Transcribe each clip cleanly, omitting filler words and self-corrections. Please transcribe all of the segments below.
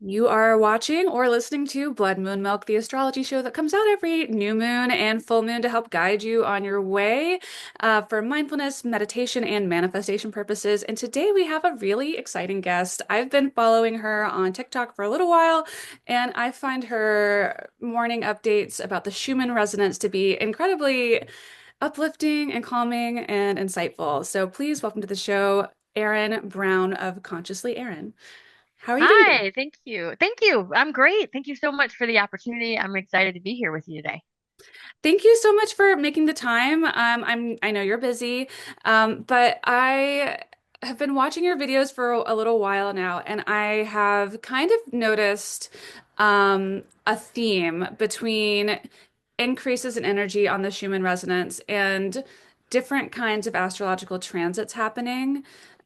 You are watching or listening to Blood Moon Milk, the astrology show that comes out every new moon and full moon to help guide you on your way for mindfulness, meditation, and manifestation purposes. And today we have a really exciting guest. I've been following her on TikTok for a little while, and I find her morning updates about the Schumann resonance to be incredibly uplifting and calming and insightful. So please welcome to the show, Erin Brown of Consciously Erin. How are you doing today? Hi, thank you. Thank you. I'm great. Thank you so much for the opportunity. I'm excited to be here with you today. Thank you so much for making the time. I know you're busy, but I have been watching your videos for a little while now, and I have kind of noticed a theme between increases in energy on the Schumann resonance and different kinds of astrological transits happening.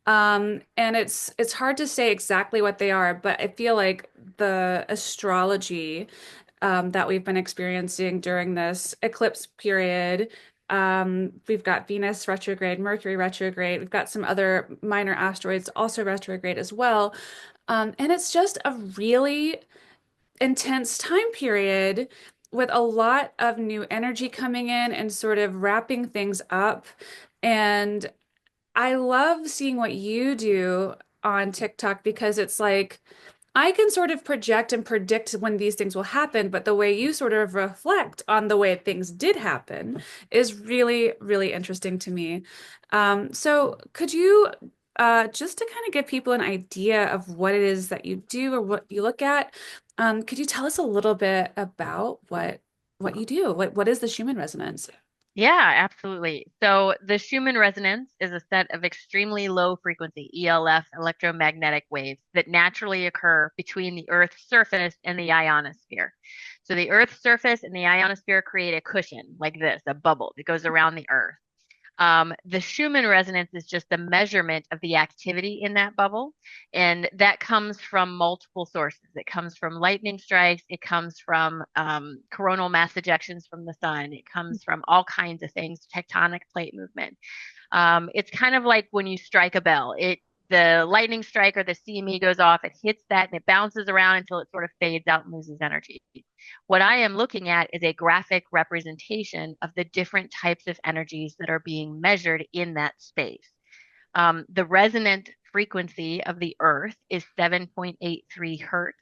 And it's hard to say exactly what they are, but I feel like the astrology that we've been experiencing during this eclipse period. We've got Venus retrograde, Mercury retrograde. We've got some other minor asteroids also retrograde as well. And it's just a really intense time period with a lot of new energy coming in and sort of wrapping things up. And I love seeing what you do on TikTok because it's like, I can sort of project and predict when these things will happen, but the way you sort of reflect on the way things did happen is really, really interesting to me. So could you, just to kind of give people an idea of what it is that you do or what you look at, could you tell us a little bit about what you do? What is the Schumann resonance? Yeah, absolutely. So the Schumann resonance is a set of extremely low frequency ELF electromagnetic waves that naturally occur between the Earth's surface and the ionosphere. So the Earth's surface and the ionosphere create a cushion like this, a bubble that goes around the Earth. The Schumann resonance is just a measurement of the activity in that bubble. And that comes from multiple sources. It comes from lightning strikes, it comes from coronal mass ejections from the sun, it comes from all kinds of things, tectonic plate movement. It's kind of like when you strike a bell. The lightning strike or the CME goes off, it hits that and it bounces around until it sort of fades out and loses energy. What I am looking at is a graphic representation of the different types of energies that are being measured in that space. The resonant frequency of the Earth is 7.83 hertz,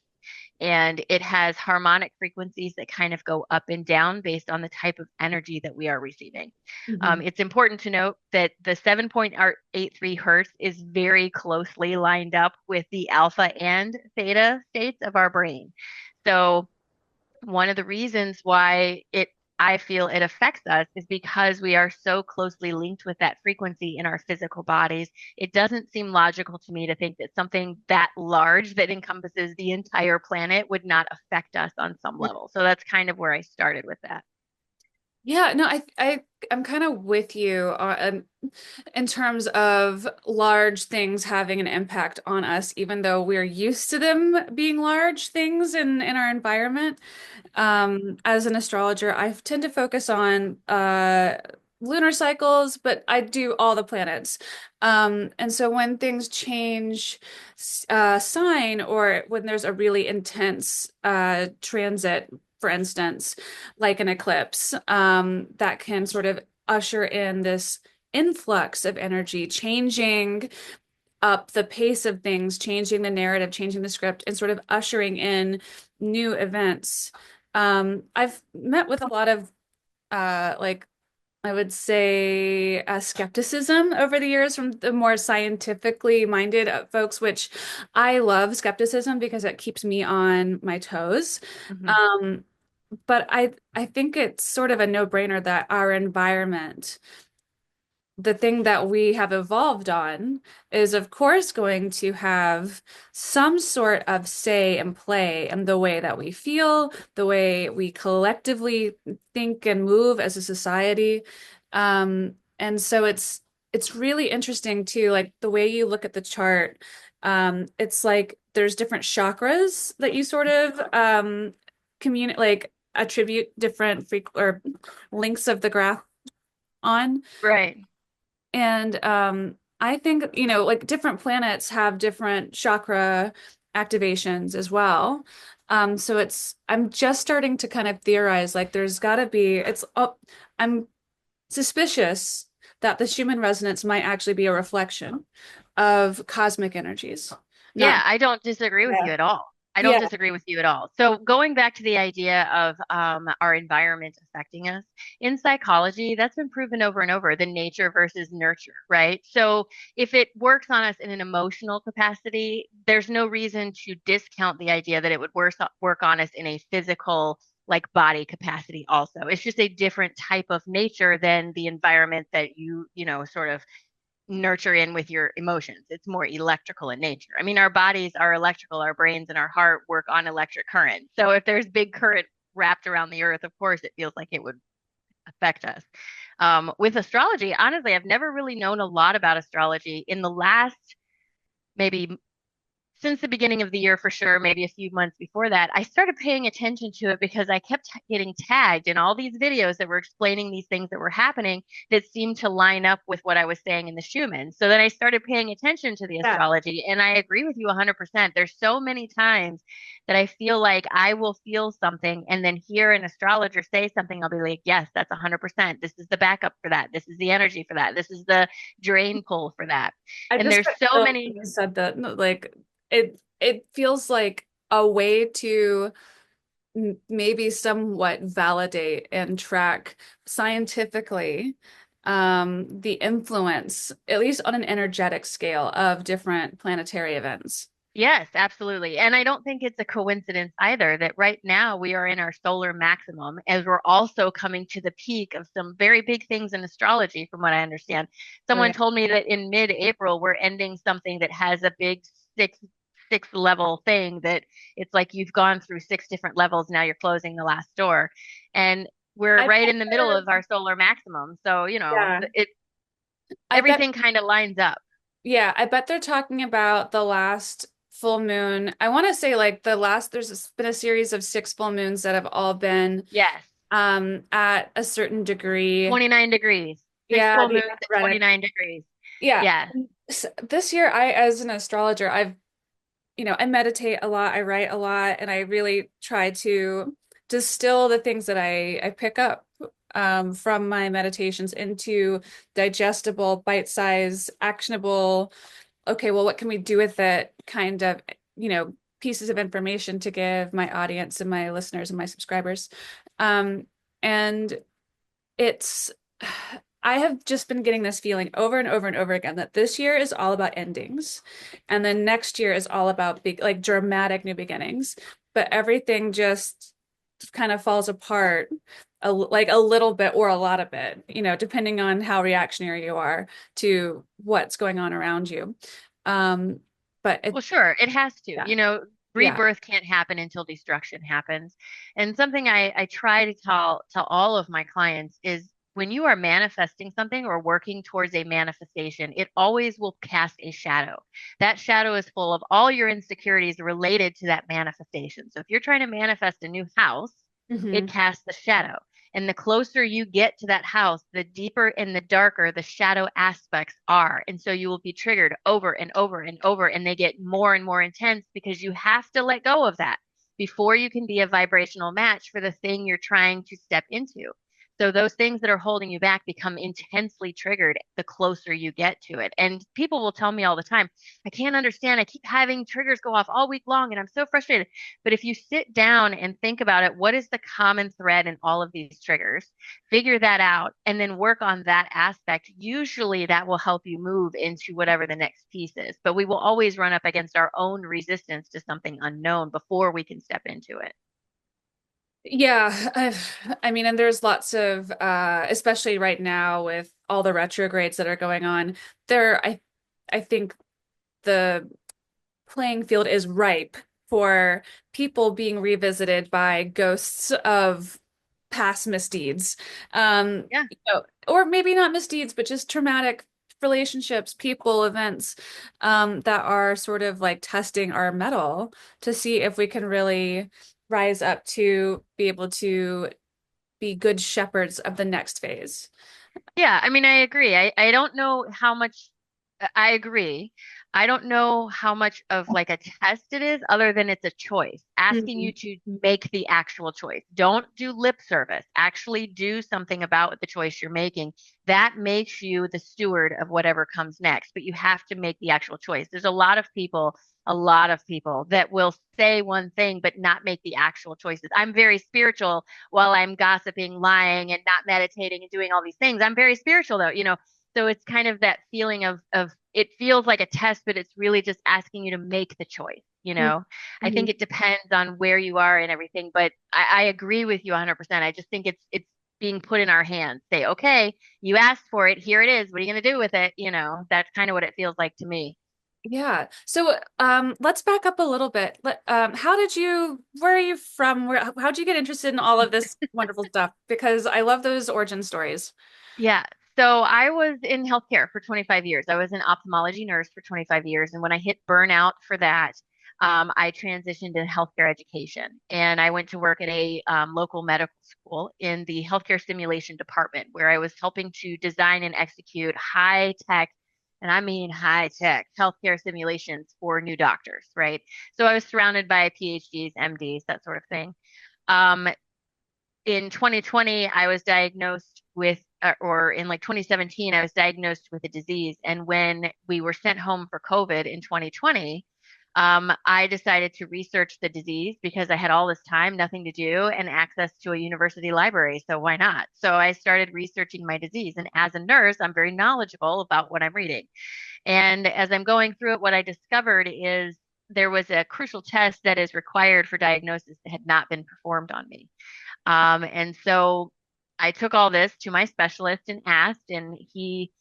and it has harmonic frequencies that kind of go up and down based on the type of energy that we are receiving. Mhm. It's important to note that the 7.83 hertz is very closely lined up with the alpha and theta states of our brain. So one of the reasons why it I feel it affects us is because we are so closely linked with that frequency in our physical bodies. It doesn't seem logical to me to think that something that large that encompasses the entire planet would not affect us on some level. So that's kind of where I started with that. Yeah, no, I'm kind of with you in terms of large things having an impact on us, even though we're used to them being large things in our environment. As an astrologer, I tend to focus on lunar cycles, but I do all the planets. And so when things change sign or when there's a really intense transit, for instance, like an eclipse, that can sort of usher in this influx of energy, changing up the pace of things, changing the narrative, changing the script, and sort of ushering in new events. I've met with a lot of like I would say skepticism over the years from the more scientifically minded folks, which I love skepticism because it keeps me on my toes. Mhm. Um, but I think it's sort of a no-brainer that our environment, the thing that we have evolved on, is of course going to have some sort of say and play in the way that we feel, the way we collectively think and move as a society. And so it's really interesting too, like the way you look at the chart. It's like there's different chakras that you sort of communicate, like attribute different freq or links of the graph on. Right. And I think, like different planets have different chakra activations as well. So I'm just starting to kind of theorize like there's got to be, I'm suspicious that the Schumann resonance might actually be a reflection of cosmic energies. Yeah, Not, I don't disagree with yeah. you at all. I don't Yeah. disagree with you at all. So going back to the idea of our environment affecting us, in psychology, that's been proven over and over, the nature versus nurture, right? So if it works on us in an emotional capacity, there's no reason to discount the idea that it would work on us in a physical, like body capacity also. It's just a different type of nature than the environment that sort of nurture in with your emotions. It's more electrical in nature. I mean, our bodies are electrical, our brains and our heart work on electric current. So if there's big current wrapped around the earth, of course, it feels like it would affect us. With astrology, honestly, I've never really known a lot about astrology. In the last maybe since the beginning of the year for sure, maybe a few months before that, I started paying attention to it because I kept getting tagged in all these videos that were explaining these things that were happening that seemed to line up with what I was saying in the Schumann. So then I started paying attention to the Yeah. astrology, and I agree with you 100%. There's so many times that I feel like I will feel something and then hear an astrologer say something. I'll be like, yes, that's 100%. This is the backup for that. This is the energy for that. This is the drain pull for that. I And just there's got so chills when many. you said that. No, like it feels like a way to maybe somewhat validate and track scientifically the influence, at least on an energetic scale, of different planetary events. Yes, absolutely. And I don't think it's a coincidence either that right now we are in our solar maximum as we're also coming to the peak of some very big things in astrology, from what I understand. Oh Someone yeah. told me that in mid-April we're ending something that has a big six level thing that it's like you've gone through six different levels, now you're closing the last door. And we're I right bet in the middle they're, of our solar maximum. So, yeah. it I bet everything kind of lines up. Yeah, I bet they're talking about the last full moon. I want to say like been a series of six full moons that have all been Yes. at a certain degree. 29 degrees. Six Yeah, full the moons at energetic. 29 degrees. Yeah. Yeah. This year I as an astrologer, I meditate a lot, I write a lot, and I really try to distill the things that I pick up from my meditations into digestible, bite-sized, actionable, okay, well, what can we do with it kind of, pieces of information to give my audience and my listeners and my subscribers. And it's, I have just been getting this feeling over and over and over again that this year is all about endings. And then next year is all about big, like dramatic new beginnings. But everything just kind of falls apart like a little bit or a lot of it, depending on how reactionary you are to what's going on around you. Um, but Well, sure, it has to. yeah, yeah. Rebirth can't happen until destruction happens. And something I try to tell all of my clients is when you are manifesting something or working towards a manifestation, it always will cast a shadow. That shadow is full of all your insecurities related to that manifestation. So if you're trying to manifest a new house, it Hmm. casts the shadow. And the closer you get to that house, the deeper and the darker the shadow aspects are. And so you will be triggered over and over and over, and they get more and more intense because you have to let go of that before you can be a vibrational match for the thing you're trying to step into. So those things that are holding you back become intensely triggered the closer you get to it. And people will tell me all the time, I can't understand. I keep having triggers go off all week long and I'm so frustrated. But if you sit down and think about it, what is the common thread in all of these triggers? Figure that out and then work on that aspect. Usually that will help you move into whatever the next piece is. But we will always run up against our own resistance to something unknown before we can step into it. Yeah, I mean, and there's lots of, especially right now with all the retrogrades that are going on, I think the playing field is ripe for people being revisited by ghosts of past misdeeds. Yeah. Or maybe not misdeeds, but just traumatic relationships, people, events, that are sort of like testing our mettle to see if we can really rise up to be able to be good shepherds of the next phase. Yeah, I mean, I agree. I don't know how much I agree. I don't know how much of like a test it is other than it's a choice, asking you Mhm. to make the actual choice. Don't do lip service. Actually do something about the choice you're making. That makes you the steward of whatever comes next, but you have to make the actual choice. There's a lot of people that will say one thing but not make the actual choices. I'm very spiritual while I'm gossiping, lying, and not meditating and doing all these things. I'm very spiritual though, so it's kind of that feeling of it feels like a test, but it's really just asking you to make the choice. I think Mhm. it depends on where you are and everything, but I agree with you 100%. I just think it's being put in our hands. Say, okay, you asked for it, here it is. What are you going to do with it? That's kind of what it feels like to me. Yeah. So, let's back up a little bit. Where are you from? How'd you get interested in all of this wonderful stuff? Because I love those origin stories. Yeah. So I was in healthcare for 25 years. I was an ophthalmology nurse for 25 years. And when I hit burnout for that, I transitioned to healthcare education. And I went to work at a local medical school in the healthcare simulation department, where I was helping to design and execute high tech, and I mean high tech healthcare simulations for new doctors, right? So I was surrounded by PhDs, MDs, that sort of thing. Um, in 2020, I was diagnosed with, or in like 2017, I was diagnosed with a disease. And when we were sent home for COVID in 2020, I decided to research the disease because I had all this time, nothing to do, and access to a university library. So why not? So I started researching my disease. And as a nurse, I'm very knowledgeable about what I'm reading. And as I'm going through it, what I discovered is there was a crucial test that is required for diagnosis that had not been performed on me. And so I took all this to my specialist and asked, and he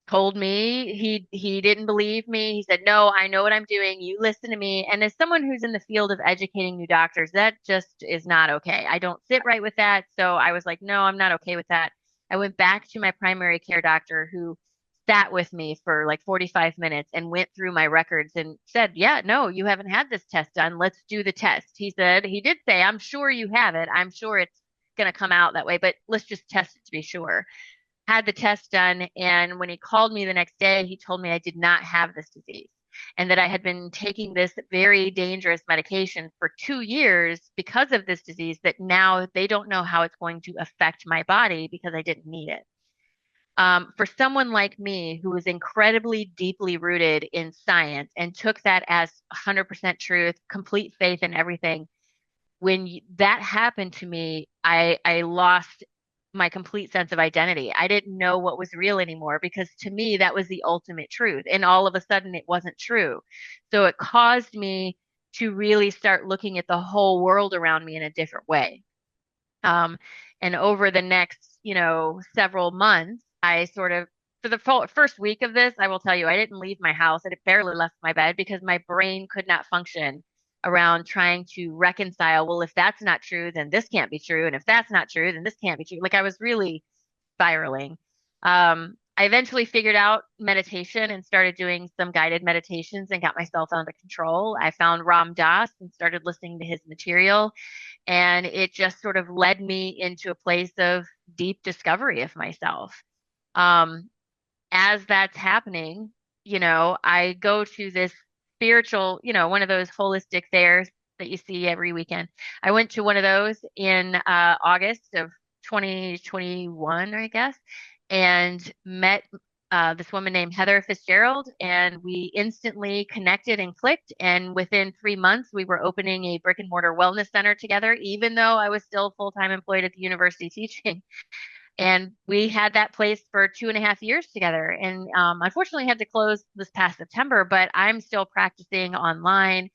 told me he didn't believe me. He said, "No, I know what I'm doing. You listen to me." And as someone who's in the field of educating new doctors, that just is not okay. I don't sit right with that. So I was like, "No, I'm not okay with that." I went back to my primary care doctor who sat with me for like 45 minutes and went through my records and said, "Yeah, no, you haven't had this test done. Let's do the test." He said, he did say, "I'm sure you have it. I'm sure it's going to come out that way, but let's just test it to be sure." Had the test done. And when he called me the next day, he told me I did not have this disease and that I had been taking this very dangerous medication for 2 years because of this disease, that now they don't know how it's going to affect my body because I didn't need it. For someone like me who was incredibly deeply rooted in science and took that as 100% truth, complete faith in everything, when that happened to me, I lost my complete sense of identity. I didn't know what was real anymore because to me that was the ultimate truth, and all of a sudden it wasn't true. So it caused me to really start looking at the whole world around me in a different way. Um, and over the next, several months, I sort of, for the first week of this, I will tell you, I didn't leave my house. I barely left my bed because my brain could not function around trying to reconcile, well, if that's not true, then this can't be true. And if that's not true, then this can't be true. Like I was really spiraling. I eventually figured out meditation and started doing some guided meditations and got myself under control. I found Ram Dass and started listening to his material, and it just sort of led me into a place of deep discovery of myself. Um, as that's happening, I go to this spiritual, one of those holistic fairs that you see every weekend. I went to one of those in August of 2021, I guess, and met this woman named Heather Fitzgerald, and we instantly connected and clicked. And within 3 months, we were opening a brick and mortar wellness center together, even though I was still full-time employed at the university teaching. And we had that place for 2.5 years together. And unfortunately, had to close this past September, but I'm still practicing online.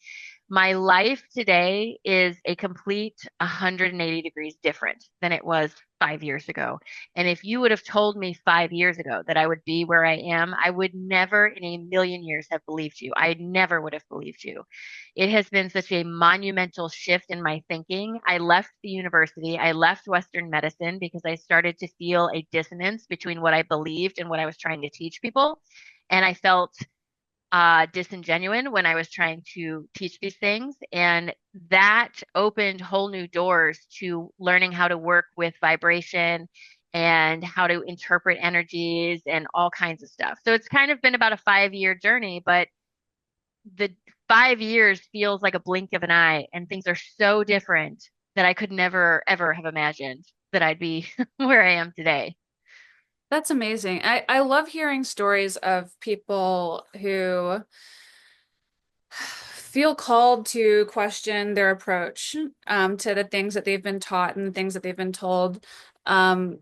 My life today is a complete 180 degrees different than it was 5 years ago. And if you would have told me 5 years ago that I would be where I am, I would never in a million years have believed you. I never would have believed you. It has been such a monumental shift in my thinking. I left the university, I left Western medicine because I started to feel a dissonance between what I believed and what I was trying to teach people. And I felt disingenuine when I was trying to teach these things. And that opened whole new doors to learning how to work with vibration and how to interpret energies and all kinds of stuff. So it's kind of been about a 5 year journey, but the 5 years feels like a blink of an eye, and things are so different that I could never, ever have imagined that I'd be where I am today. That's amazing. I love hearing stories of people who feel called to question their approach to the things that they've been taught and the things that they've been told. Um,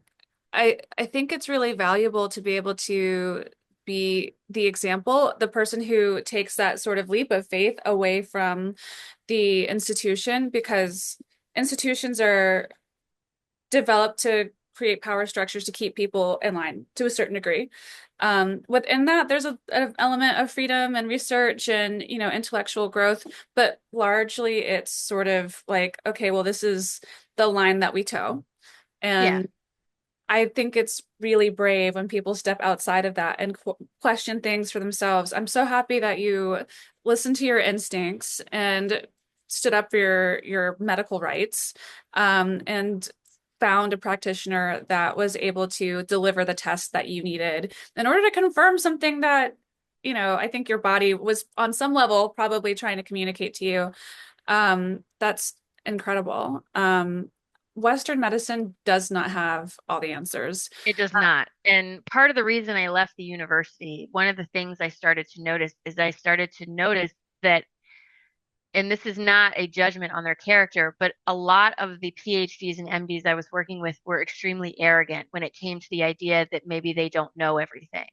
I think it's really valuable to be able to be the example, the person who takes that sort of leap of faith away from the institution, because institutions are developed to create power structures to keep people in line to a certain degree. Within that, there's an element of freedom and research and, intellectual growth, but largely it's sort of like, okay, well, this is the line that we toe. Yeah, And I think it's really brave when people step outside of that and question things for themselves. I'm so happy that you listened to your instincts and stood up for your medical rights, and found a practitioner that was able to deliver the test that you needed in order to confirm something that, I think your body was on some level probably trying to communicate to you. That's incredible. Western medicine does not have all the answers. it does not. And part of the reason I left the university, one of the things I started to notice is I started to notice that, and this is not a judgment on their character, but a lot of the PhDs and MDs I was working with were extremely arrogant when it came to the idea that maybe they don't know everything.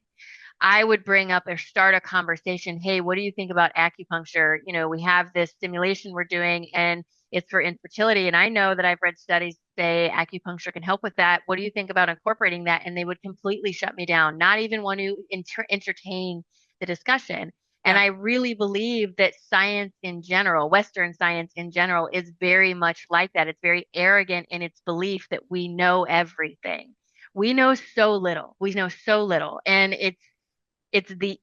I would bring up or start a conversation. Hey, what do you think about acupuncture? We have this stimulation we're doing and it's for infertility. And I know that I've read studies say acupuncture can help with that. What do you think about incorporating that? And they would completely shut me down, not even want to entertain the discussion. And Yeah. I really believe that science in general, Western science in general, is very much like that. It's very arrogant in its belief that we know everything. We know so little. We know so little. And it's the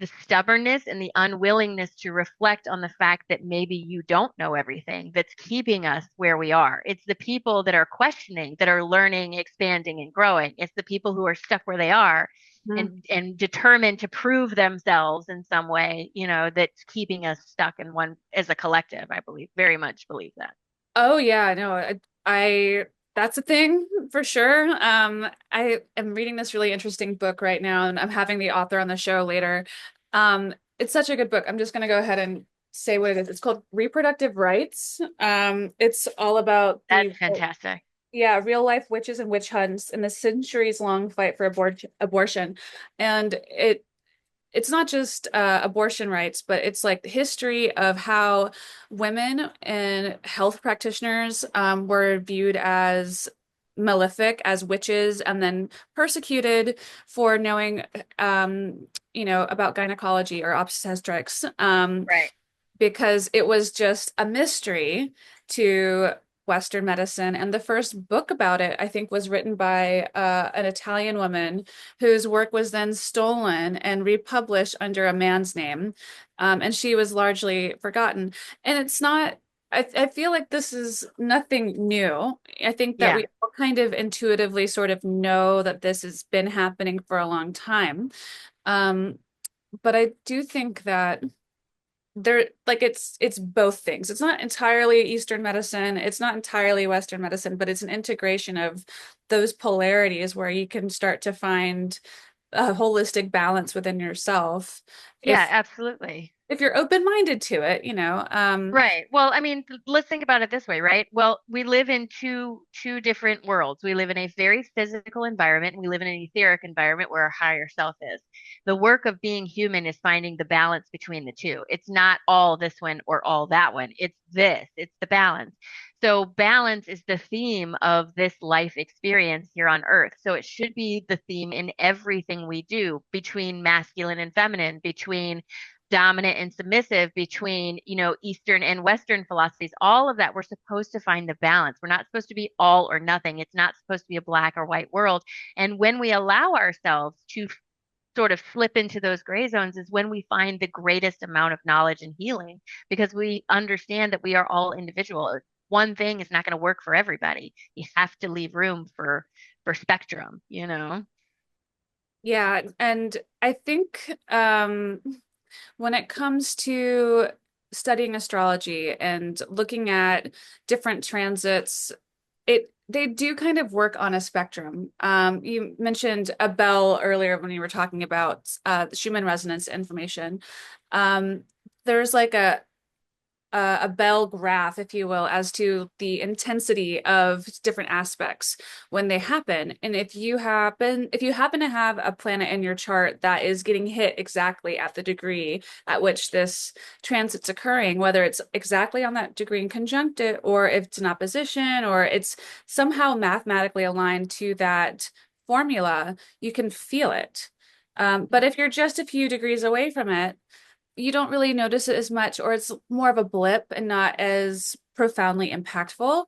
the stubbornness and the unwillingness to reflect on the fact that maybe you don't know everything that's keeping us where we are. It's the people that are questioning, that are learning, expanding, and growing. It's the people who are stuck where they are Mhm. and determined to prove themselves in some way, that's keeping us stuck in one as a collective, I believe, very much believe that. Oh yeah, no, that's a thing for sure. I am reading this really interesting book right now, and I'm having the author on the show later. It's such a good book. I'm just gonna go ahead and say what it is. It's called Reproductive Rights. It's all about That's fantastic. real life witches and witch hunts and the centuries long fight for abortion. And it's not just abortion rights, but it's like the history of how women and health practitioners were viewed as malefic, as witches, and then persecuted for knowing, about gynecology or obstetrics. Right. Because it was just a mystery to Western medicine. And the first book about it, I think, was written by an Italian woman whose work was then stolen and republished under a man's name. And she was largely forgotten. And it's not, I feel like this is nothing new. I think that Yeah. we all kind of intuitively sort of know that this has been happening for a long time. Um, but I do think that there like it's both things. It's not entirely Eastern medicine, it's not entirely Western medicine, but it's an integration of those polarities where you can start to find a holistic balance within yourself Yeah, if absolutely. you're open-minded to it, Right. Well, I mean, let's think about it this way, right? Well, we live in two different worlds. We live in a very physical environment, and we live in an etheric environment where our higher self is. The work of being human is finding the balance between the two. It's not all this one or all that one. It's this. It's the balance. So balance is the theme of this life experience here on Earth. So it should be the theme in everything we do between masculine and feminine, between dominant and submissive, between, Eastern and Western philosophies, all of that. We're supposed to find the balance. We're not supposed to be all or nothing. It's not supposed to be a black or white world. And when we allow ourselves to sort of slip into those gray zones is when we find the greatest amount of knowledge and healing, because we understand that we are all individual. One thing is not going to work for everybody. You have to leave room for for spectrum, you know? Yeah, and I think when it comes to studying astrology and looking at different transits, they do kind of work on a spectrum. You mentioned a bell earlier when you were talking about the Schumann resonance information. There's like a bell graph, if you will, as to the intensity of different aspects when they happen. And if you happen to have a planet in your chart that is getting hit exactly at the degree at which this transit's occurring, whether it's exactly on that degree in conjunct it, or if it's in opposition, or it's somehow mathematically aligned to that formula, you can feel it. But if you're just a few degrees away from it, you don't really notice it as much, or it's more of a blip and not as profoundly impactful.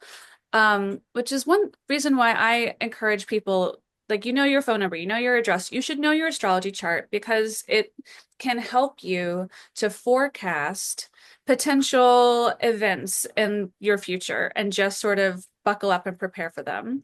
Which is one reason why I encourage people, like, you know, your phone number, you know, your address, you should know your astrology chart because it can help you to forecast potential events in your future and just sort of buckle up and prepare for them.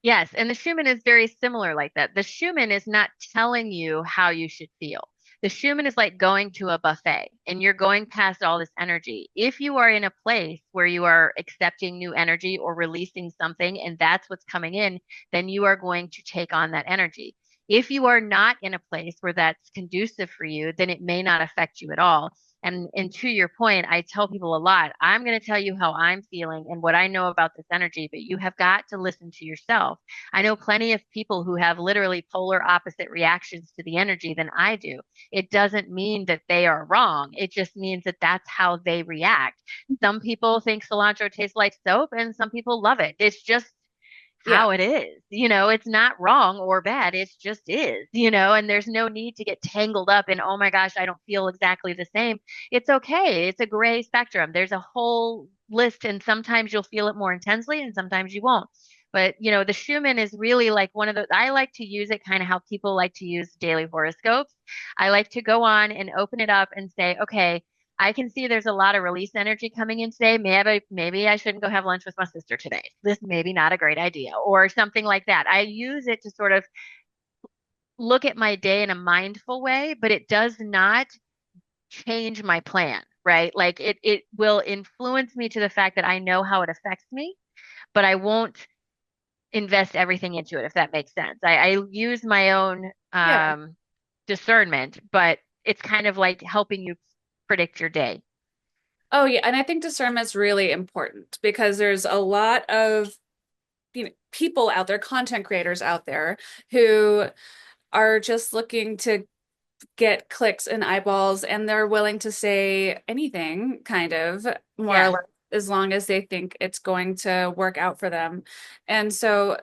Yes, and the Schumann is very similar like that. The Schumann is not telling you how you should feel. The Schumann is like going to a buffet and you're going past all this energy. If you are in a place where you are accepting new energy or releasing something and that's what's coming in, then you are going to take on that energy. If you are not in a place where that's conducive for you, then it may not affect you at all. And to your point, I tell people a lot, I'm going to tell you how I'm feeling and what I know about this energy, but you have got to listen to yourself. I know plenty of people who have literally polar opposite reactions to the energy than I do. It doesn't mean that they are wrong. It just means that that's how they react. Some people think cilantro tastes like soap and some people love it. It's just Yeah. how it is. It's not wrong or bad. It just is, and there's no need to get tangled up in, oh my gosh, I don't feel exactly the same. It's okay. It's a gray spectrum. There's a whole list, and sometimes you'll feel it more intensely and sometimes you won't. But the Schumann is really like one of those. I like to use it kind of how people like to use daily horoscopes. I like to go on and open it up and say, okay, I can see there's a lot of release energy coming in today. Maybe I shouldn't go have lunch with my sister today. This may be not a great idea, or something like that. I use it to sort of look at my day in a mindful way, but it does not change my plan, right? Like it will influence me to the fact that I know how it affects me, but I won't invest everything into it, if that makes sense. I use my own Yeah. discernment, but it's kind of like helping you predict your day. Oh, yeah. And I think discernment's really important because there's a lot of, people out there, content creators out there who are just looking to get clicks and eyeballs, and they're willing to say anything, kind of, more or Yes. less, as long as they think it's going to work out for them. And so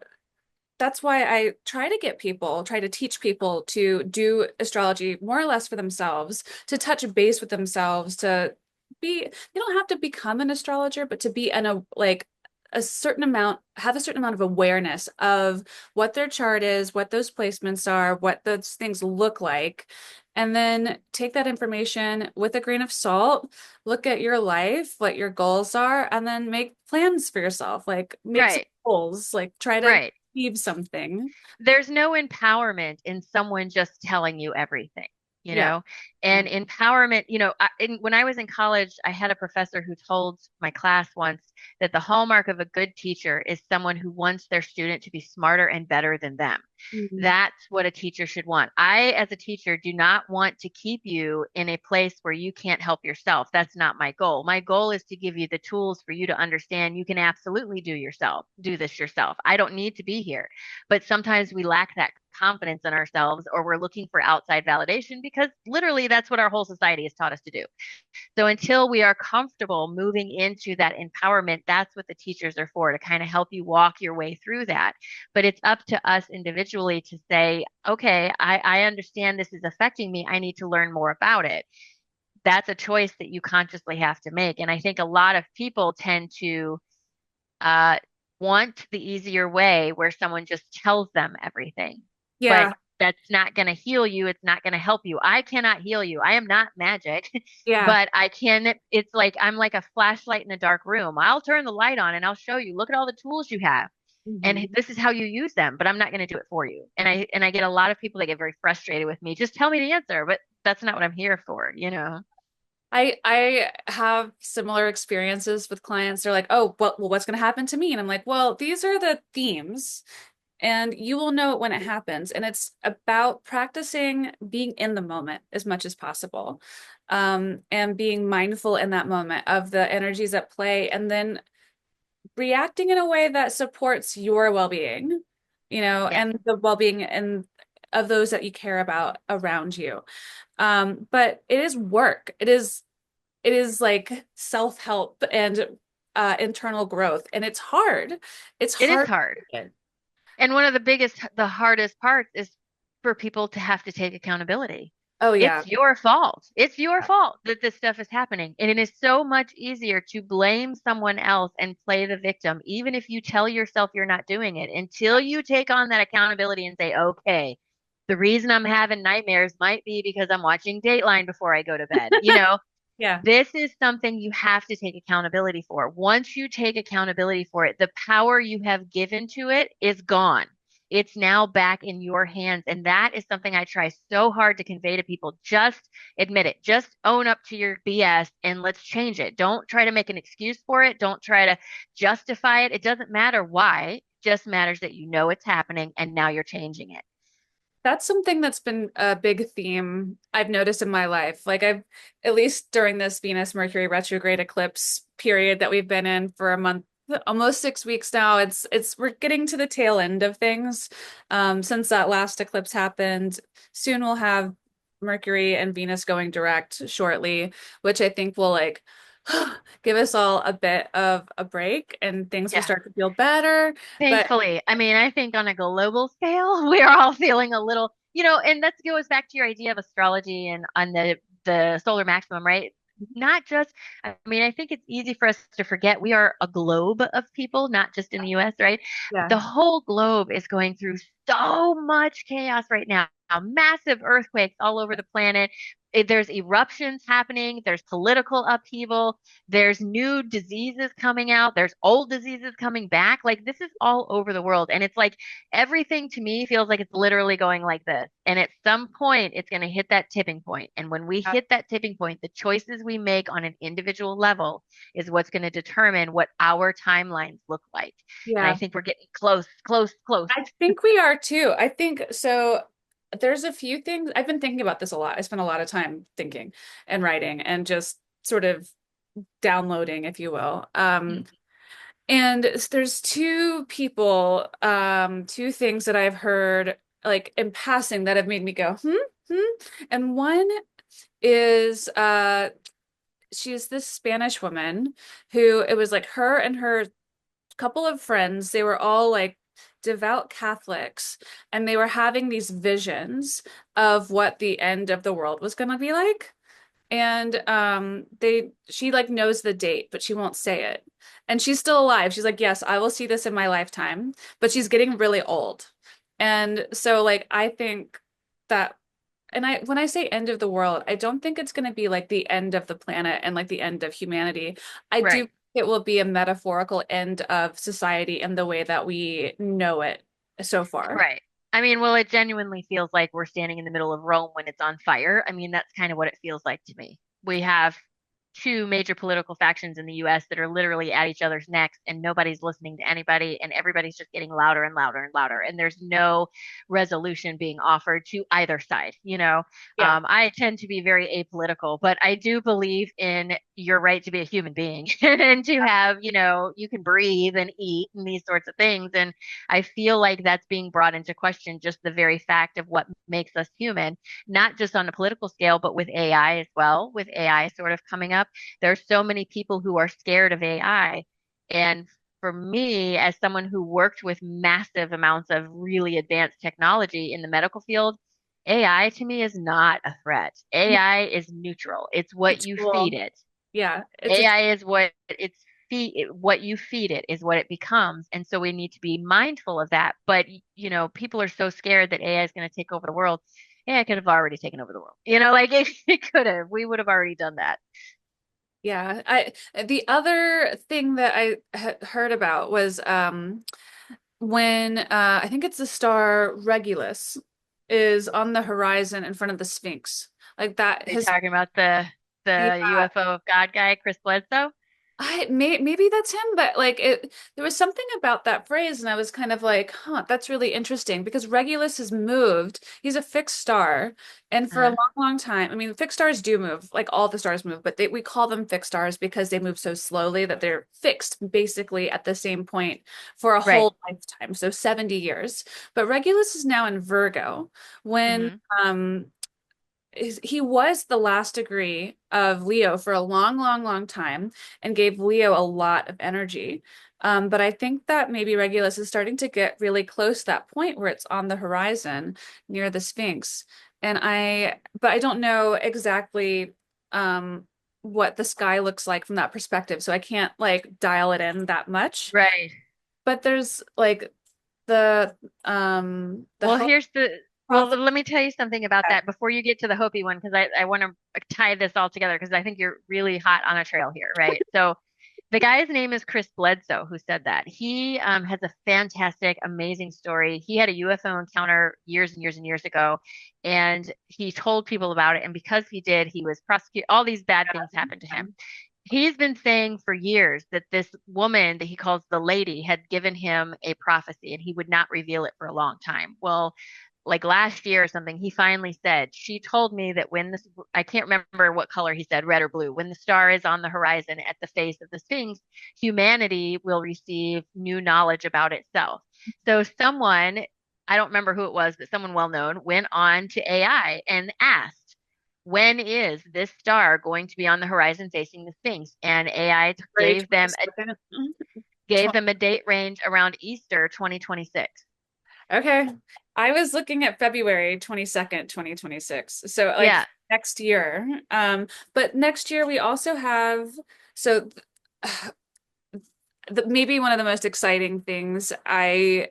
that's why I try to teach people to do astrology more or less for themselves, to touch base with themselves, they don't have to become an astrologer, but to be like a certain amount, have a certain amount of awareness of what their chart is, what those placements are, what those things look like. And then take that information with a grain of salt, look at your life, what your goals are, and then make plans for yourself. Like make some Right. goals, like try to Right. achieve something. There's no empowerment in someone just telling you everything, you Yeah. know? Yeah. And empowerment, when I was in college, I had a professor who told my class once that the hallmark of a good teacher is someone who wants their student to be smarter and better than them. Mhm. That's what a teacher should want. I, as a teacher, do not want to keep you in a place where you can't help yourself. That's not my goal. My goal is to give you the tools for you to understand you can absolutely do this yourself. I don't need to be here. But sometimes we lack that confidence in ourselves, or we're looking for outside validation because literally that's what our whole society has taught us to do. So until we are comfortable moving into that empowerment, that's what the teachers are for, to kind of help you walk your way through that. But it's up to us individually to say, okay, I understand this is affecting me. I need to learn more about it. That's a choice that you consciously have to make. And I think a lot of people tend to uh, want the easier way where someone just tells them everything. But Yeah. that's not going to heal you. It's not going to help you. I cannot heal you. I am not magic, Yeah. but I can. It's like I'm like a flashlight in a dark room. I'll turn the light on and I'll show you. Look at all the tools you have. and Mhm. this is how you use them, but I'm not going to do it for you. And I get a lot of people that get very frustrated with me. Just tell me the answer, but that's not what I'm here for, you know? I have similar experiences with clients. They're like, "Oh, well, what's going to happen to me?" And I'm like, "Well, these are the themes, and you will know it when it happens." And it's about practicing being in the moment as much as possible, and being mindful in that moment of the energies at play, and then reacting in a way that supports your well-being, Yeah, and the well-being and of those that you care about around you. But it is work. It is like self-help and internal growth, and it's hard. It's it is hard. hard. And one of the hardest parts is for people to have to take accountability. Oh yeah. It's your fault. It's your fault that this stuff is happening. And it is so much easier to blame someone else and play the victim, even if you tell yourself you're not doing it, until you take on that accountability and say, okay, the reason I'm having nightmares might be because I'm watching Dateline before I go to bed. Yeah. This is something you have to take accountability for. Once you take accountability for it, the power you have given to it is gone. It's now back in your hands. And that is something I try so hard to convey to people. Just admit it. Just own up to your BS and let's change it. Don't try to make an excuse for it. Don't try to justify it. It doesn't matter why. It just matters that you know it's happening and now you're changing it. That's something that's been a big theme I've noticed in my life. Like I've, at least during this Venus Mercury retrograde eclipse period that we've been in for a month, almost 6 weeks now. It's we're getting to the tail end of things. Since that last eclipse happened, soon we'll have Mercury and Venus going direct shortly, which I think will like give us all a bit of a break and things will Yeah. start to feel better. But Thankfully, I mean, I think on a global scale, we're all feeling a little, and that goes back to your idea of astrology and on the solar maximum, right? Not just, I mean, I think it's easy for us to forget we are a globe of people, not just in the US, right? But yeah, the whole globe is going through so much chaos right now. Massive earthquakes all over the planet. There's eruptions happening. There's political upheaval. There's new diseases coming out. There's old diseases coming back. Like this is all over the world. And it's like everything to me feels like it's literally going like this. And at some point, it's going to hit that tipping point. And when we hit that tipping point, the choices we make on an individual level is what's going to determine what our timelines look like. And I yeah. think we're getting close, close, close. I think we are too. I think so. There's a few things I've been thinking about this a lot. I spent a lot of time thinking and writing and just sort of downloading, if you will. And there's two people, two things that I've heard like in passing that have made me go, hmm. And one is she's this Spanish woman who it was like her and her couple of friends. They were all like devout Catholics, and they were having these visions of what the end of the world was going to be like. And she like knows the date, but she won't say it. And she's still alive. She's like, "Yes, I will see this in my lifetime." But she's getting really old. And so like I think that, and I when I say end of the world, I don't think it's going to be like the end of the planet and like the end of humanity. I do Right. think it will be a metaphorical end of society in the way that we know it so far. Right. I mean, well, it genuinely feels like we're standing in the middle of Rome when it's on fire. I mean, that's kind of what it feels like to me. We have two major political factions in the US that are literally at each other's necks, and nobody's listening to anybody, and everybody's just getting louder and louder and louder. And there's no resolution being offered to either side. Yeah. I tend to be very apolitical, but I do believe in your right to be a human being and to have, you can breathe and eat and these sorts of things. And I feel like that's being brought into question, just the very fact of what makes us human, not just on a political scale, but with AI as well, with AI sort of coming up. There's so many people who are scared of AI. And for me, as someone who worked with massive amounts of really advanced technology in the medical field, AI to me is not a threat. Yeah, AI is neutral. It's what it's you feed cool. it. Yeah, it's a AI is what you feed it is what it becomes. And so we need to be mindful of that. But, people are so scared that AI is going to take over the world. AI could have already taken over the world. Like it could have. We would have already done that. yeah. I the other thing that I heard about was when I think it's the star Regulus is on the horizon in front of the Sphinx. Like that Are you has talking about the yeah, UFO of God guy, Chris Bledsoe? maybe that's him, but like it, there was something about that phrase, and I was kind of like, huh, that's really interesting because Regulus has moved. He's a fixed star, and for a Uh-huh. long, long time, I mean, fixed stars do move, like all the stars move, but we call them fixed stars because they move so slowly that they're fixed basically at the same point for a Right. whole lifetime, so 70 years. But Regulus is now in Virgo when Hmm. he was the last degree of Leo for a long, long, long time and gave Leo a lot of energy. But I think that maybe Regulus is starting to get really close to that point where it's on the horizon near the Sphinx. But I don't know exactly um, what the sky looks like from that perspective. So I can't like dial it in that much. Right. But there's like the the Well, Hope here's the well, prophet. let me tell you something about that before you get to the Hopi one, because I want to tie this all together because I think you're really hot on a trail here, right? So the guy's name is Chris Bledsoe, who said that. He has a fantastic, amazing story. He had a UFO encounter years and years and years ago, and he told people about it. And because he did, he was prosecuted. All these bad things happened to him. He's been saying for years that this woman that he calls the lady had given him a prophecy and he would not reveal it for a long time. Well, like last year or something, he finally said, she told me that when this, I can't remember what color he said, red or blue, when the star is on the horizon at the face of the Sphinx, humanity will receive new knowledge about itself. So someone, I don't remember who it was, but someone well known went on to AI and asked, when is this star going to be on the horizon facing the Sphinx? And AI February 22nd. gave them a date range around Easter 2026. Okay. I was looking at February 22nd, 2026. So like Yeah, next year. But next year we also have so maybe one of the most exciting things I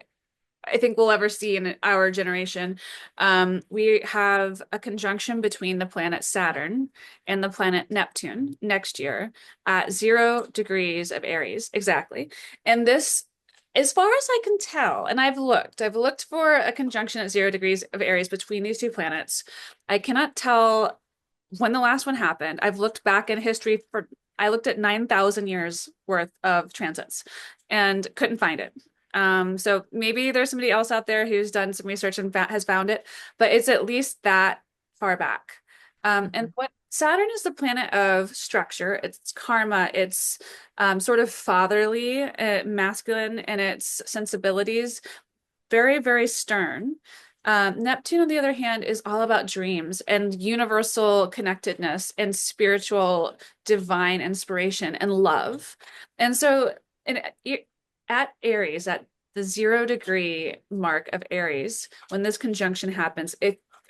think we'll ever see in our generation. We have a conjunction between the planet Saturn and the planet Neptune next year at 0 degrees of Aries, exactly. And this, as far as I can tell, and I've looked for a conjunction at 0 degrees of Aries between these two planets. I cannot tell when the last one happened. I've looked back in history I looked at 9,000 years worth of transits and couldn't find it. So maybe there's somebody else out there who's done some research and has found it, but it's at least that far back. And hmm, what Saturn is the planet of structure, it's karma, it's sort of fatherly, masculine in its sensibilities, very, very stern. Neptune, on the other hand, is all about dreams and universal connectedness and spiritual divine inspiration and love. And so, in, at Aries, at the 0 degree mark of Aries, when this conjunction happens,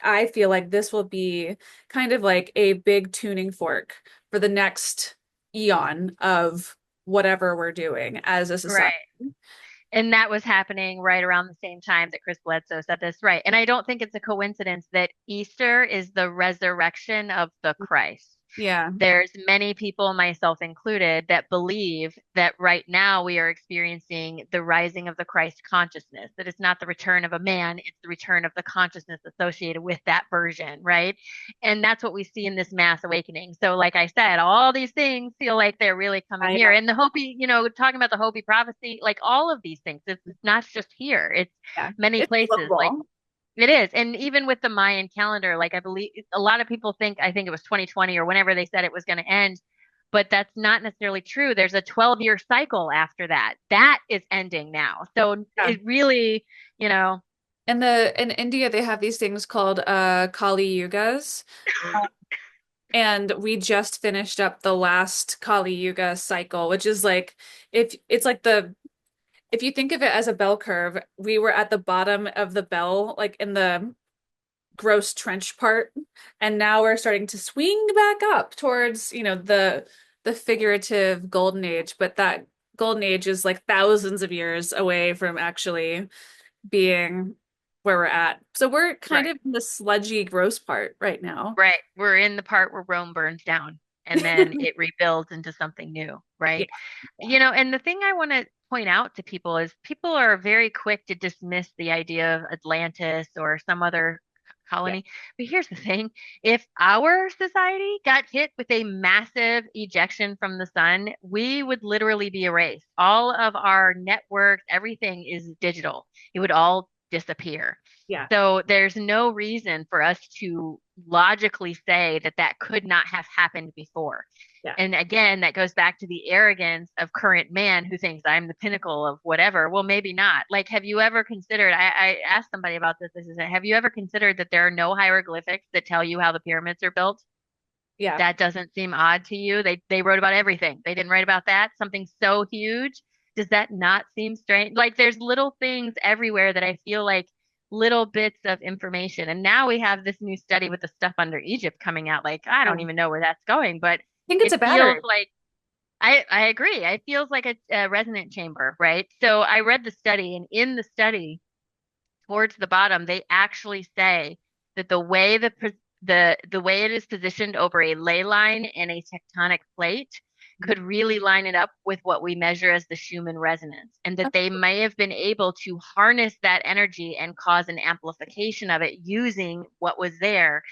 I feel like this will be kind of like a big tuning fork for the next eon of whatever we're doing as a society. right. And that was happening right around the same time that Chris Bledsoe said this, right? And I don't think it's a coincidence that Easter is the resurrection of the Christ. Yeah. There's many people, myself included, that believe that right now we are experiencing the rising of the Christ consciousness, that it's not the return of a man, it's the return of the consciousness associated with that version, right? And that's what we see in this mass awakening. So, like I said, all these things feel like they're really coming I here. And the Hopi, talking about the Hopi prophecy, like all of these things, it's not just here, it's Yeah, many it's places. Like global. it is. And even with the Mayan calendar, like I believe a lot of people think, I think it was 2020 or whenever they said it was going to end, but that's not necessarily true. There's a 12-year cycle after that. That is ending now. So Yeah. it really, you know, And the in India they have these things called Kali Yugas. And we just finished up the last Kali Yuga cycle, which is like if it's like the if you think of it as a bell curve, we were at the bottom of the bell, like in the gross trench part, and now we're starting to swing back up towards, the figurative golden age, but that golden age is like thousands of years away from actually being where we're at. So we're kind right, of in the sludgy, gross part right now. right. We're in the part where Rome burns down and then it rebuilds into something new, Yeah, right? yeah. And the thing I want to point out to people is people are very quick to dismiss the idea of Atlantis or some other Yeah. colony. But here's the thing, if our society got hit with a massive ejection from the sun, we would literally be erased. All of our networks, everything is digital. It would all disappear. Yeah. So there's no reason for us to logically say that that could not have happened before. Yeah. And again, that goes back to the arrogance of current man who thinks I'm the pinnacle of whatever. Well, maybe not. Like, have you ever considered? I asked somebody about this. I said, have you ever considered that there are no hieroglyphics that tell you how the pyramids are built? Yeah. That doesn't seem odd to you. They wrote about everything. They didn't write about that. Something so huge. Does that not seem strange? Like, there's little things everywhere that I feel like little bits of information. And now we have this new study with the stuff under Egypt coming out. Like, I don't I even know where that's going, but think it's it a feels battery. like I agree. It feels like a resonant chamber, right? So I read the study, and in the study, towards the bottom, they actually say that the way it is positioned over a ley line and a tectonic plate could really line it up with what we measure as the Schumann resonance, and that they may have been able to harness that energy and cause an amplification of it using what was there.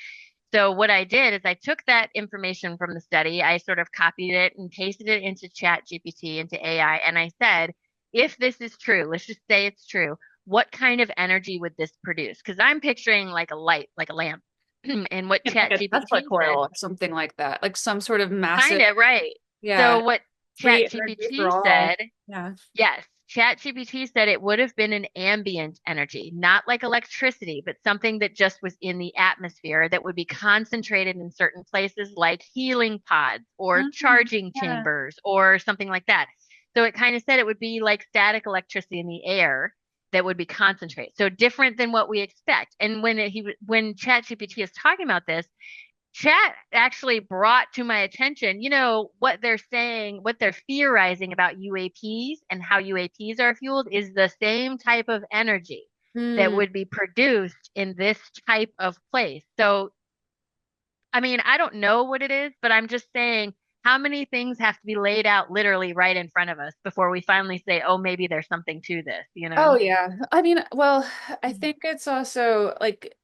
So what I did is I took that information from the study, I sort of copied it and pasted it into Chat GPT, into AI, and I said, if this is true, let's just say it's true, what kind of energy would this produce? Because I'm picturing like a light, like a lamp. And what Like Chat a Tesla GPT said, coil or something like that. Like some sort of kind massive, of right. yeah, So what Chat free energy for GPT all. said, Yeah. yes, ChatGPT said it would have been an ambient energy, not like electricity, but something that just was in the atmosphere that would be concentrated in certain places like healing pods or Oh, charging yeah. chambers or something like that. So it kind of said it would be like static electricity in the air that would be concentrated. So different than what we expect. And when ChatGPT is talking about this, Chat actually brought to my attention, what they're saying, what they're theorizing about UAPs and how UAPs are fueled is the same type of energy that Hmm. would be produced in this type of place. So, I mean, I don't know what it is, but I'm just saying how many things have to be laid out literally right in front of us before we finally say, oh, maybe there's something to this, you Oh know? yeah. I mean, well, I think it's also like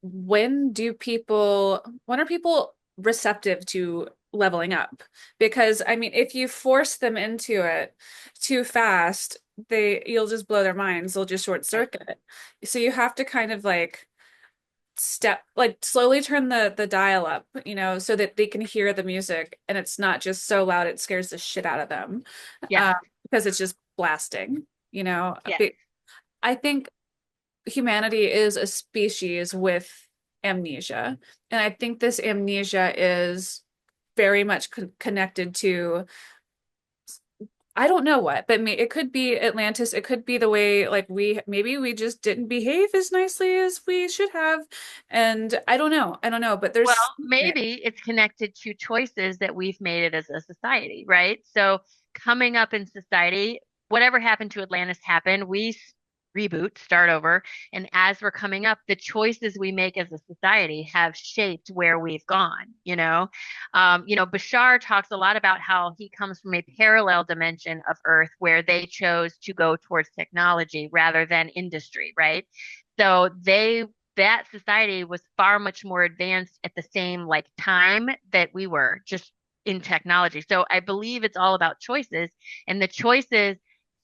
when are people receptive to leveling up? Because I mean, if you force them into it too fast, you'll just blow their minds. They'll just short Right. circuit. So you have to kind of like slowly turn the dial up, so that they can hear the music and it's not just so loud it scares the shit out of them. Yes. Because it's just blasting, you know. Yes. But I think humanity is a species with amnesia. And I think this amnesia is very much connected to, I don't know what, but it could be Atlantis. It could be the way, like, maybe we just didn't behave as nicely as we should have. And I don't know. I don't know, but Well, there's something. maybe it's connected to choices that we've made it as a society, right? So coming up in society, whatever happened to Atlantis happened. Reboot, start over. And as we're coming up, the choices we make as a society have shaped where we've gone, you know? Bashar talks a lot about how he comes from a parallel dimension of Earth where they chose to go towards technology rather than industry, right? So that society was far much more advanced at the same like time that we were just in technology. So I believe it's all about choices, and the choices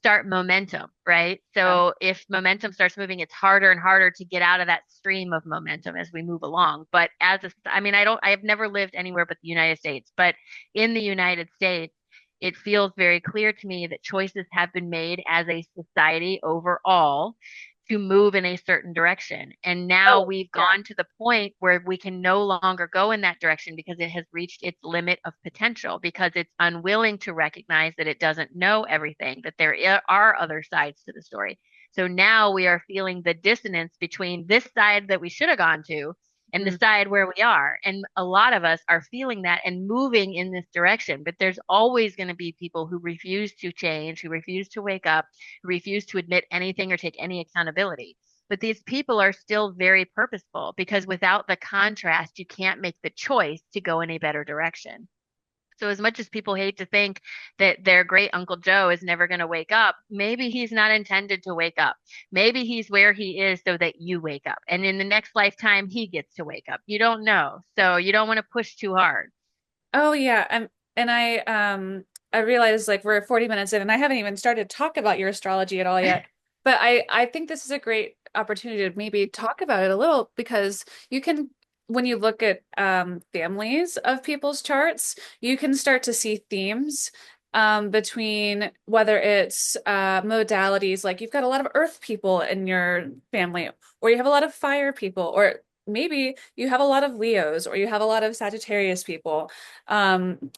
start momentum, right? Yeah. So if momentum starts moving, it's harder and harder to get out of that stream of momentum as we move along. But I mean, I have never lived anywhere but the United States, but in the United States, it feels very clear to me that choices have been made as a society overall to move in a certain direction. And now Oh, we've yeah. gone to the point where we can no longer go in that direction because it has reached its limit of potential, because it's unwilling to recognize that it doesn't know everything, that there are other sides to the story. So now we are feeling the dissonance between this side that we should have gone to and the Mm. side where we are. And a lot of us are feeling that and moving in this direction. But there's always going to be people who refuse to change, who refuse to wake up, who refuse to admit anything or take any accountability. But these people are still very purposeful because without the contrast, you can't make the choice to go in a better direction. So as much as people hate to think that their great Uncle Joe is never going to wake up, maybe he's not intended to wake up. Maybe he's where he is so that you wake up. And in the next lifetime, he gets to wake up. You don't know. So you don't want to push too hard. Oh yeah, and I realized like we're 40 minutes in and I haven't even started to talk about your astrology at all yet. But I think this is a great opportunity to maybe talk about it a little because you can when you look at families of people's charts, you can start to see themes between whether it's modalities, like you've got a lot of earth people in your family, or you have a lot of fire people, or maybe you have a lot of Leos or you have a lot of Sagittarius people. Um,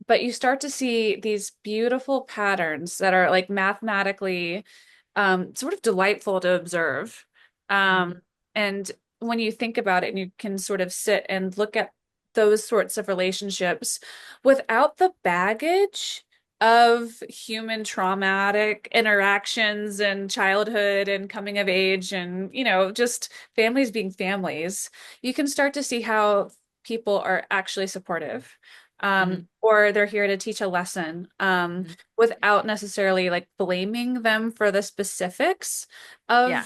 but you start to see these beautiful patterns that are like mathematically sort of delightful to observe. Hmm. And when you think about it and you can sort of sit and look at those sorts of relationships without the baggage of human traumatic interactions and childhood and coming of age and, just families being families, you can start to see how people are actually supportive. Hmm. Or they're here to teach a lesson. Hmm. Without necessarily like blaming them for the specifics Yeah.